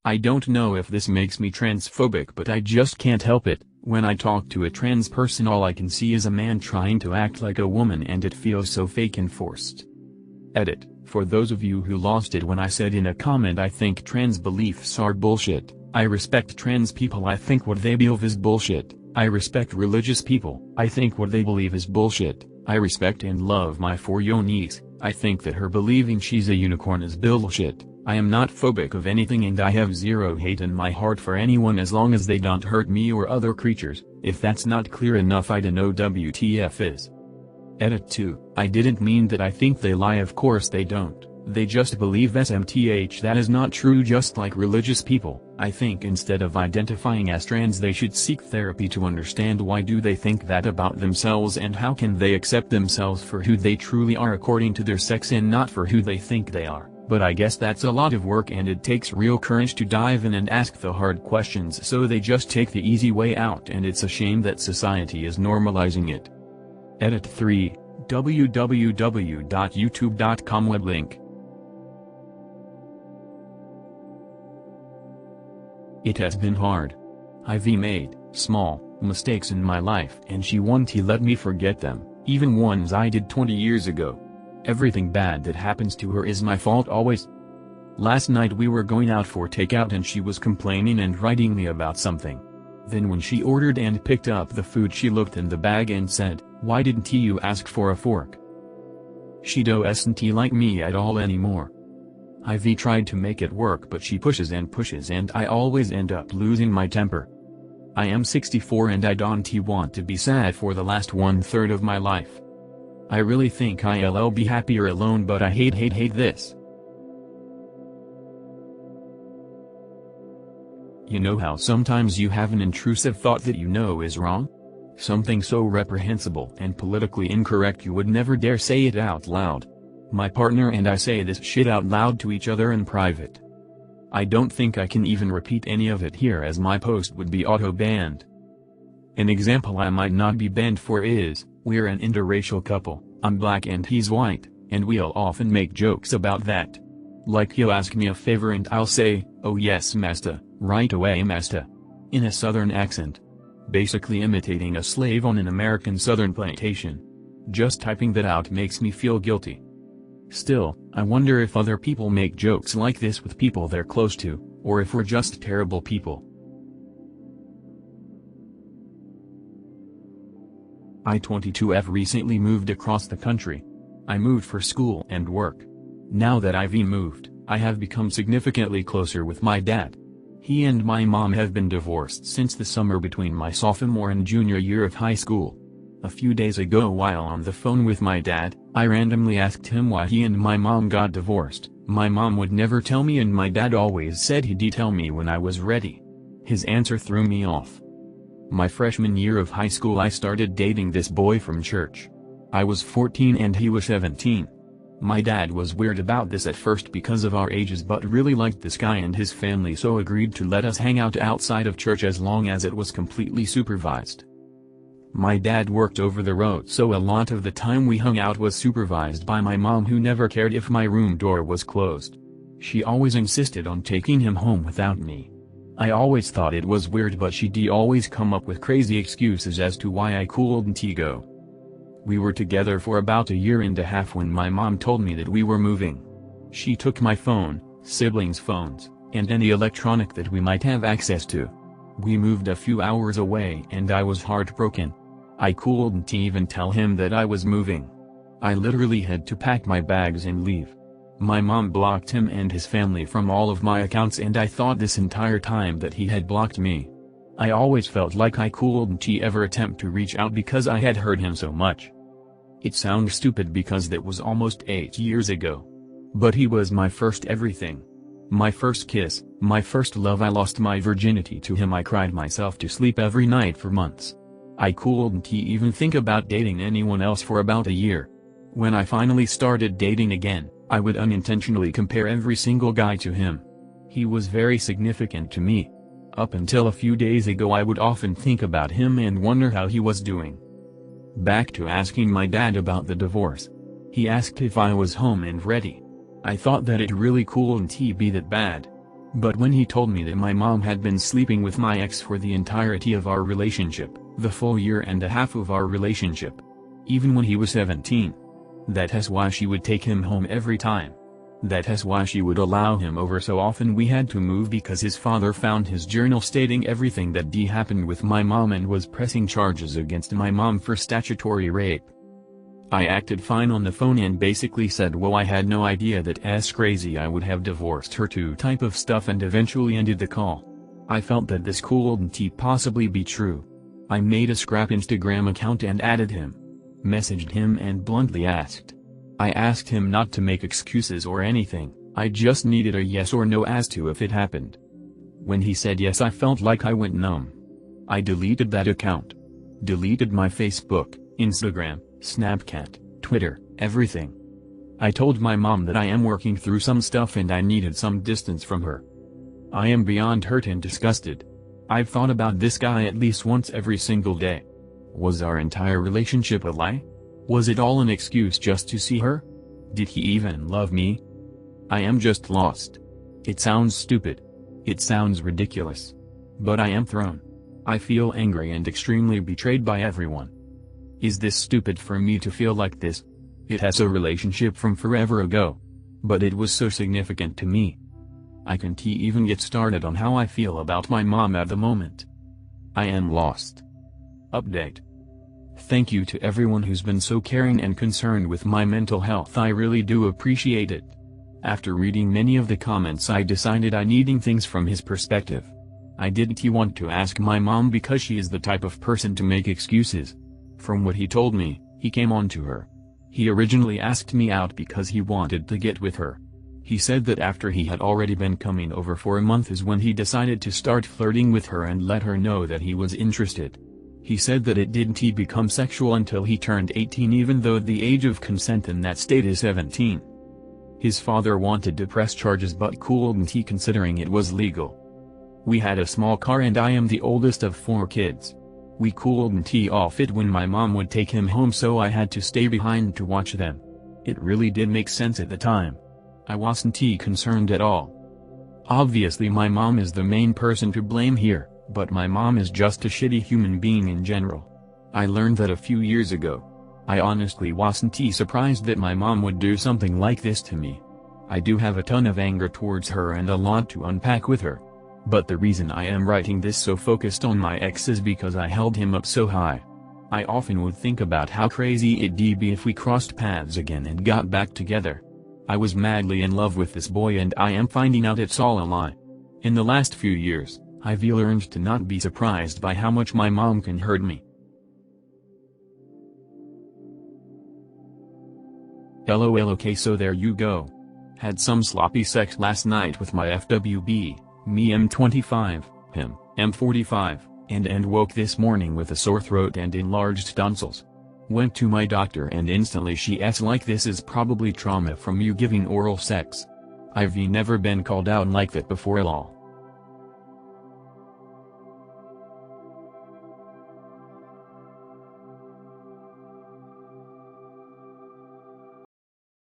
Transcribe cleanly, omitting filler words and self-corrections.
I don't know if this makes me transphobic, but I just can't help it. When I talk to a trans person, all I can see is a man trying to act like a woman, and it feels so fake and forced. Edit. For those of you who lost it when I said in a comment I think trans beliefs are bullshit, I respect trans people. I think what they believe is bullshit. I respect religious people. I think what they believe is bullshit. I respect and love my 4-year niece. I think that her believing she's a unicorn is bullshit. I am not phobic of anything, and I have zero hate in my heart for anyone as long as they don't hurt me or other creatures. If that's not clear enough, I don't know WTF is. Edit 2. I didn't mean that I think they lie. Of course they don't. They just believe SMTH. That is not true. Just like religious people, I think instead of identifying as trans they should seek therapy to understand why do they think that about themselves, and how can they accept themselves for who they truly are according to their sex and not for who they think they are. But I guess that's a lot of work, and it takes real courage to dive in and ask the hard questions, so they just take the easy way out, and it's a shame that society is normalizing it. Edit 3. www.youtube.com web link. It has been hard. I've made small mistakes in my life, and she won't let me forget them, even ones I did 20 years ago. Everything bad that happens to her is my fault always. Last night we were going out for takeout and she was complaining and writing me about something. Then when she ordered and picked up the food, she looked in the bag and said, "Why didn't you ask for a fork?" She doesn't like me at all anymore. I've tried to make it work, but she pushes and pushes, and I always end up losing my temper. I am 64 and I don't want to be sad for the last 1/3 of my life. I really think I'll be happier alone, but I hate this. You know how sometimes you have an intrusive thought that you know is wrong? Something so reprehensible and politically incorrect you would never dare say it out loud. My partner and I say this shit out loud to each other in private. I don't think I can even repeat any of it here, as my post would be auto-banned. An example I might not be banned for is, we're an interracial couple, I'm black and he's white, and we'll often make jokes about that. Like he'll ask me a favor and I'll say, "Oh yes master, right away master," in a southern accent. Basically imitating a slave on an American southern plantation. Just typing that out makes me feel guilty. Still, I wonder if other people make jokes like this with people they're close to, or if we're just terrible people. I 22F recently moved across the country. I moved for school and work. Now that I've moved, I have become significantly closer with my dad. He and my mom have been divorced since the summer between my sophomore and junior year of high school. A few days ago, while on the phone with my dad, I randomly asked him why he and my mom got divorced. My mom would never tell me, and my dad always said he'd tell me when I was ready. His answer threw me off. My freshman year of high school I started dating this boy from church. I was 14 and he was 17. My dad was weird about this at first because of our ages, but really liked this guy and his family, so agreed to let us hang out outside of church as long as it was completely supervised. My dad worked over the road, so a lot of the time we hung out was supervised by my mom, who never cared if my room door was closed. She always insisted on taking him home without me. I always thought it was weird, but she'd always come up with crazy excuses as to why I couldn't go. We were together for about a year and a half when my mom told me that we were moving. She took my phone, siblings' phones, and any electronic that we might have access to. We moved a few hours away and I was heartbroken. I couldn't even tell him that I was moving. I literally had to pack my bags and leave. My mom blocked him and his family from all of my accounts, and I thought this entire time that he had blocked me. I always felt like I couldn't ever attempt to reach out because I had hurt him so much. It sounds stupid because that was almost 8 years ago. But he was my first everything. My first kiss, my first love. I lost my virginity to him. I cried myself to sleep every night for months. I couldn't even think about dating anyone else for about a year. When I finally started dating again, I would unintentionally compare every single guy to him. He was very significant to me. Up until a few days ago I would often think about him and wonder how he was doing. Back to asking my dad about the divorce. He asked if I was home and ready. I thought that it really couldn't be that bad. But when he told me that my mom had been sleeping with my ex for the entirety of our relationship, the full year and a half of our relationship, even when he was 17, that is why she would take him home every time. That is why she would allow him over so often we had to move because his father found his journal stating everything that happened with my mom and was pressing charges against my mom for statutory rape. I acted fine on the phone and basically said whoa, I had no idea that's crazy, I would have divorced her too type of stuff, and eventually ended the call. I felt that this couldn't possibly be true. I made a scrap Instagram account and added him. Messaged him and bluntly asked. I asked him not to make excuses or anything, I just needed a yes or no as to if it happened. When he said yes, I felt like I went numb. I deleted that account. Deleted my Facebook, Instagram, Snapchat, Twitter, everything. I told my mom that I am working through some stuff and I needed some distance from her. I am beyond hurt and disgusted. I've thought about this guy at least once every single day. Was our entire relationship a lie? Was it all an excuse just to see her? Did he even love me? I am just lost. It sounds stupid. It sounds ridiculous. But I am thrown. I feel angry and extremely betrayed by everyone. Is this stupid for me to feel like this? It has a relationship from forever ago. But it was so significant to me. I can't even get started on how I feel about my mom at the moment. I am lost. Update. Thank you to everyone who's been so caring and concerned with my mental health, I really do appreciate it. After reading many of the comments, I decided I needing things from his perspective. I didn't want to ask my mom because she is the type of person to make excuses. From what he told me, he came on to her. He originally asked me out because he wanted to get with her. He said that after he had already been coming over for a month is when he decided to start flirting with her and let her know that he was interested. He said that it didn't become sexual until he turned 18, even though the age of consent in that state is 17. His father wanted to press charges but couldn't considering it was legal. We had a small car and I am the oldest of 4 kids. We couldn't all fit when my mom would take him home, so I had to stay behind to watch them. It really did make sense at the time. I wasn't concerned at all. Obviously my mom is the main person to blame here, but my mom is just a shitty human being in general. I learned that a few years ago. I honestly wasn't surprised that my mom would do something like this to me. I do have a ton of anger towards her and a lot to unpack with her. But the reason I am writing this so focused on my ex is because I held him up so high. I often would think about how crazy it'd be if we crossed paths again and got back together. I was madly in love with this boy and I am finding out it's all a lie. In the last few years, I've learned to not be surprised by how much my mom can hurt me. LOL. Okay, so there you go. Had some sloppy sex last night with my FWB, me M25, him, M45, and woke this morning with a sore throat and enlarged tonsils. Went to my doctor and instantly she's like, this is probably trauma from you giving oral sex. I've never been called out like that before lol.